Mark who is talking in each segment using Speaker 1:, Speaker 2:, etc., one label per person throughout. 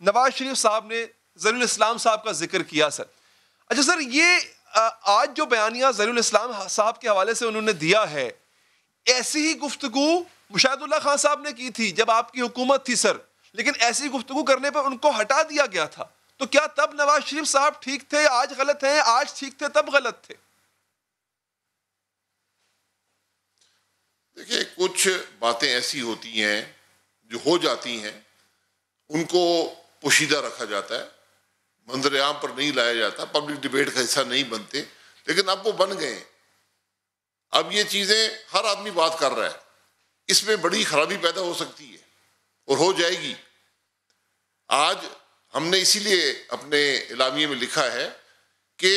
Speaker 1: نواز شریف صاحب نے ظہیر الاسلام صاحب کا ذکر کیا سر. اچھا سر، یہ آج جو بیانیہ ظہیر الاسلام صاحب کے حوالے سے انہوں نے دیا ہے، ایسی ہی گفتگو مشاہد اللہ خان صاحب نے کی تھی جب آپ کی حکومت تھی سر، لیکن ایسی گفتگو کرنے پر ان کو ہٹا دیا گیا تھا. تو کیا تب نواز شریف صاحب ٹھیک تھے، آج غلط ہیں؟ آج ٹھیک تھے تب غلط تھے؟
Speaker 2: دیکھیں، کچھ باتیں ایسی ہوتی ہیں جو ہو جاتی ہیں، ان کو پوشیدہ رکھا جاتا ہے، منظر عام پر نہیں لایا جاتا، پبلک ڈیبیٹ کا حصہ نہیں بنتے، لیکن اب وہ بن گئے ہیں. اب یہ چیزیں ہر آدمی بات کر رہا ہے، اس میں بڑی خرابی پیدا ہو سکتی ہے اور ہو جائے گی. آج ہم نے اسی لیے اپنے اعلامیے میں لکھا ہے کہ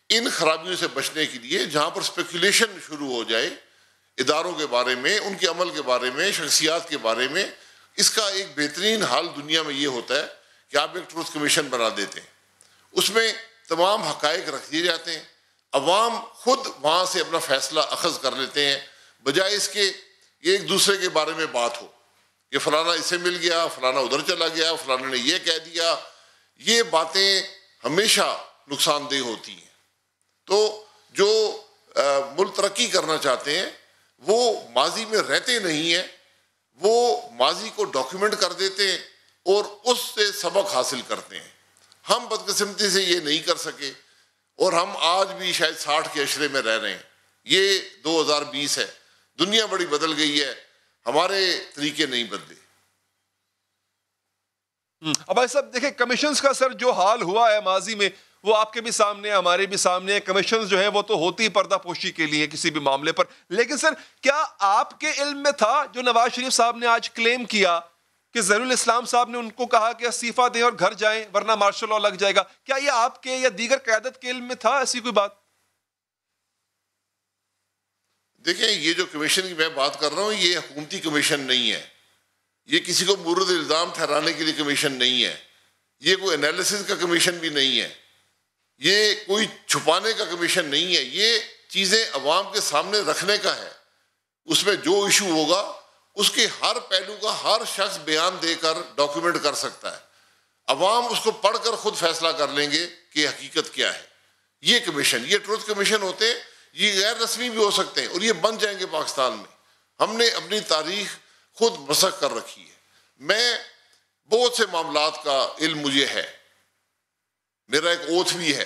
Speaker 2: ان خرابیوں سے بچنے کے لیے جہاں پر اسپیکولیشن شروع ہو جائے اداروں کے بارے میں، ان کے عمل کے بارے میں، شخصیات کے بارے میں، اس کا ایک بہترین حل دنیا میں یہ ہوتا ہے کہ آپ ایک ٹروتھ کمیشن بنا دیتے ہیں، اس میں تمام حقائق رکھ دیے جاتے ہیں، عوام خود وہاں سے اپنا فیصلہ اخذ کر لیتے ہیں، بجائے اس کے ایک دوسرے کے بارے میں بات ہو کہ فلانا اسے مل گیا، فلانا ادھر چلا گیا، فلانا نے یہ کہہ دیا. یہ باتیں ہمیشہ نقصان دہ ہوتی ہیں. تو جو ملک ترقی کرنا چاہتے ہیں وہ ماضی میں رہتے نہیں ہیں، وہ ماضی کو ڈاکیومنٹ کر دیتے ہیں اور اس سے سبق حاصل کرتے ہیں. ہم بدقسمتی سے یہ نہیں کر سکے اور ہم آج بھی شاید 60 کے عشرے میں رہ رہے ہیں. یہ 2020 ہے، دنیا بڑی بدل گئی ہے، ہمارے طریقے نہیں بدلے.
Speaker 1: اب بھائی صاحب دیکھیں، کمیشنز کا سر جو حال ہوا ہے ماضی میں، وہ آپ کے بھی سامنے، ہمارے بھی سامنے. کمیشنز جو ہیں وہ تو ہوتی ہی پردہ پوشی کے لیے کسی بھی معاملے پر، لیکن سر کیا آپ کے علم میں تھا جو نواز شریف صاحب نے آج کلیم کیا کہ ظہیر الاسلام صاحب نے ان کو کہا کہ استعفیٰ دیں اور گھر جائیں ورنہ مارشل لاء لگ جائے گا؟ کیا یہ آپ کے یا دیگر قیادت کے علم میں تھا ایسی کوئی بات؟
Speaker 2: دیکھیں، یہ جو کمیشن کی میں بات کر رہا ہوں یہ حکومتی کمیشن نہیں ہے، یہ کسی کو مورد الزام ٹھہرانے کے لیے کمیشن نہیں ہے، یہ کوئی انالیسس کا کمیشن بھی نہیں ہے، یہ کوئی چھپانے کا کمیشن نہیں ہے. یہ چیزیں عوام کے سامنے رکھنے کا ہے. اس میں جو ایشو ہوگا اس کے ہر پہلو کا ہر شخص بیان دے کر ڈاکیومنٹ کر سکتا ہے. عوام اس کو پڑھ کر خود فیصلہ کر لیں گے کہ حقیقت کیا ہے. یہ کمیشن، یہ ٹروتھ کمیشن ہوتے ہیں، یہ غیر رسمی بھی ہو سکتے ہیں اور یہ بن جائیں گے پاکستان میں. ہم نے اپنی تاریخ خود مسخ کر رکھی ہے. میں بہت سے معاملات کا علم مجھے ہے، میرا ایک اوتھ بھی ہے،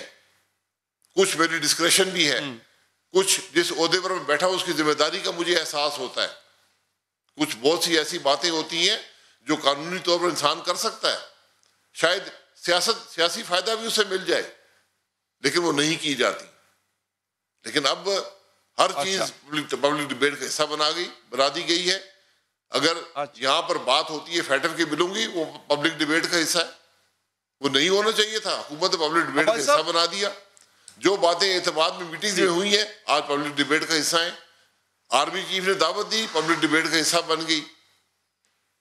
Speaker 2: کچھ میری ڈسکریشن بھی ہے، کچھ جس عہدے پر میں بیٹھا ہوں اس کی ذمہ داری کا مجھے احساس ہوتا ہے. کچھ بہت سی ایسی باتیں ہوتی ہیں جو قانونی طور پر انسان کر سکتا ہے، شاید سیاسی فائدہ بھی اسے مل جائے لیکن وہ نہیں کی جاتی. لیکن اب ہر چیز پبلک ڈیبیٹ کا حصہ بنا دی گئی ہے. اگر یہاں پر بات ہوتی ہے فیڈرل کے بلوں کی، وہ پبلک ڈیبیٹ کا حصہ ہے، وہ نہیں ہونا چاہیے تھا. حکومت پبلک ڈیبیٹ کا حصہ بنا دیا. جو باتیں اعتماد میں میٹنگز میں ہوئی ہیں آج پبلک ڈیبیٹ کا حصہ ہیں. آرمی چیف نے دعوت دی، پبلک ڈیبیٹ کا حصہ بن گئی.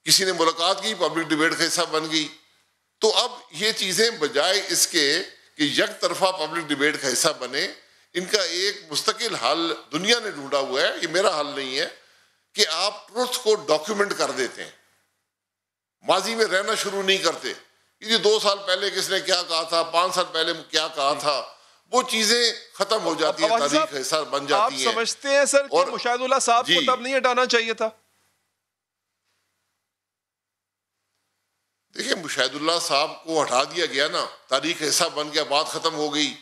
Speaker 2: کسی نے ملاقات کی، پبلک ڈیبیٹ کا حصہ بن گئی. تو اب یہ چیزیں بجائے اس کے کہ یک طرفہ پبلک ڈیبیٹ کا حصہ بنے، ان کا ایک مستقل حل دنیا نے ڈھونڈا ہوا ہے. یہ میرا حل نہیں ہے کہ آپ ٹروتھ کو ڈاکیومنٹ کر دیتے ہیں، ماضی میں رہنا شروع نہیں کرتے. یہ 2 سال پہلے کس نے کیا کہا تھا، 5 سال پہلے کیا کہا تھا، وہ چیزیں ختم ہو جاتی ہیں، تاریخ کا حصہ بن جاتی ہیں.
Speaker 1: آپ سمجھتے ہیں سر کہ مشاہد اللہ صاحب کو تب نہیں ہٹانا چاہیے تھا؟
Speaker 2: دیکھیں، مشاہد اللہ صاحب کو ہٹا دیا گیا نا، تاریخ کا حصہ بن گیا، بات ختم ہو گئی.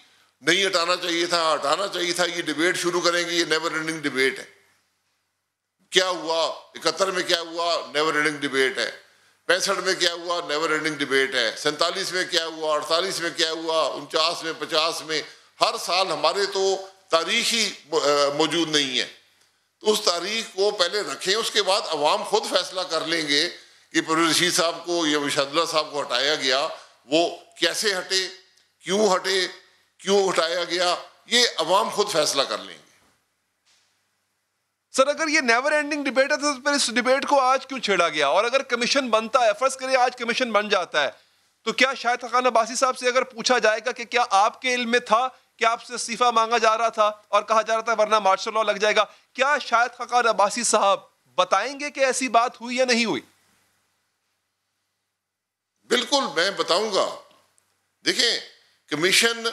Speaker 2: نہیں ہٹانا چاہیے تھا، ہٹانا چاہیے تھا. یہ ڈیبیٹ شروع کریں گے، یہ نیور اینڈنگ ڈیبیٹ ہے. کیا ہوا 71 میں، کیا ہوا، نیور اینڈنگ ڈیبیٹ ہے. 65 میں کیا ہوا، نیور اینڈنگ ڈیبیٹ ہے. 47 میں کیا ہوا، 48 میں کیا ہوا، 49 میں، 50 میں. ہر سال ہمارے تو تاریخ ہی موجود نہیں ہے. تو اس تاریخ کو پہلے رکھیں، اس کے بعد عوام خود فیصلہ کر لیں گے کہ پرویز رشید صاحب کو یا مشاہد اللہ صاحب کو ہٹایا گیا، وہ کیسے ہٹے، کیوں ہٹایا گیا، یہ عوام خود فیصلہ کر لیں گے.
Speaker 1: سر اگر یہ نیور اینڈنگ ڈیبیٹ ہے تو پھر اس ڈیبیٹ کو آج کیوں چھیڑا گیا؟ اور اگر کمیشن بنتا ہے، فرض کریں آج کمیشن بن جاتا ہے، تو کیا شاہد حقان عباسی صاحب سے اگر پوچھا جائے گا کہ کیا آپ کے علم میں تھا کہ آپ سے استعفیٰ مانگا جا رہا تھا اور کہا جا رہا تھا ورنہ مارشل لاء لگ جائے گا، کیا شاہد حقان عباسی صاحب بتائیں گے کہ ایسی بات ہوئی یا نہیں ہوئی؟
Speaker 2: بالکل میں بتاؤں گا. دیکھیں کمیشن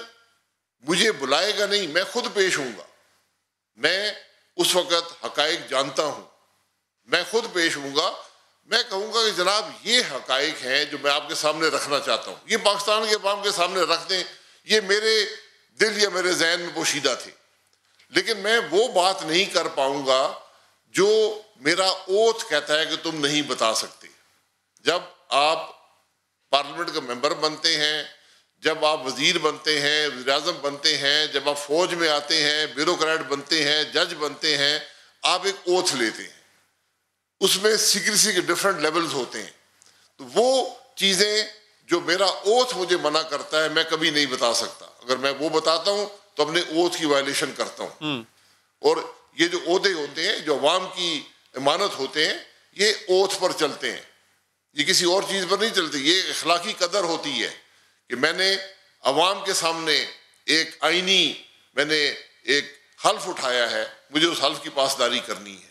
Speaker 2: مجھے بلائے گا نہیں, میں خود پیش ہوں گا. میں اس وقت حقائق جانتا ہوں, میں خود پیش ہوں گا. میں کہوں گا کہ جناب یہ حقائق ہیں جو میں آپ کے سامنے رکھنا چاہتا ہوں, یہ پاکستان کے عوام کے سامنے رکھ دیں. یہ میرے دل یا میرے ذہن میں پوشیدہ تھے, لیکن میں وہ بات نہیں کر پاؤں گا جو میرا اوتھ کہتا ہے کہ تم نہیں بتا سکتے. جب آپ پارلیمنٹ کا ممبر بنتے ہیں, جب آپ وزیر بنتے ہیں, وزیر اعظم بنتے ہیں, جب آپ فوج میں آتے ہیں, بیوروکریٹ بنتے ہیں, جج بنتے ہیں, آپ ایک اوتھ لیتے ہیں. اس میں سیکریسی کے ڈفرینٹ لیولز ہوتے ہیں. تو وہ چیزیں جو میرا اوتھ مجھے منع کرتا ہے میں کبھی نہیں بتا سکتا. اگر میں وہ بتاتا ہوں تو اپنے اوتھ کی وائلیشن کرتا ہوں. اور یہ جو عہدے ہوتے ہیں, جو عوام کی امانت ہوتے ہیں, یہ اوتھ پر چلتے ہیں, یہ کسی اور چیز پر نہیں چلتے. یہ اخلاقی قدر ہوتی ہے کہ میں نے عوام کے سامنے ایک آئینی میں نے ایک حلف اٹھایا ہے, مجھے اس حلف کی پاسداری کرنی ہے.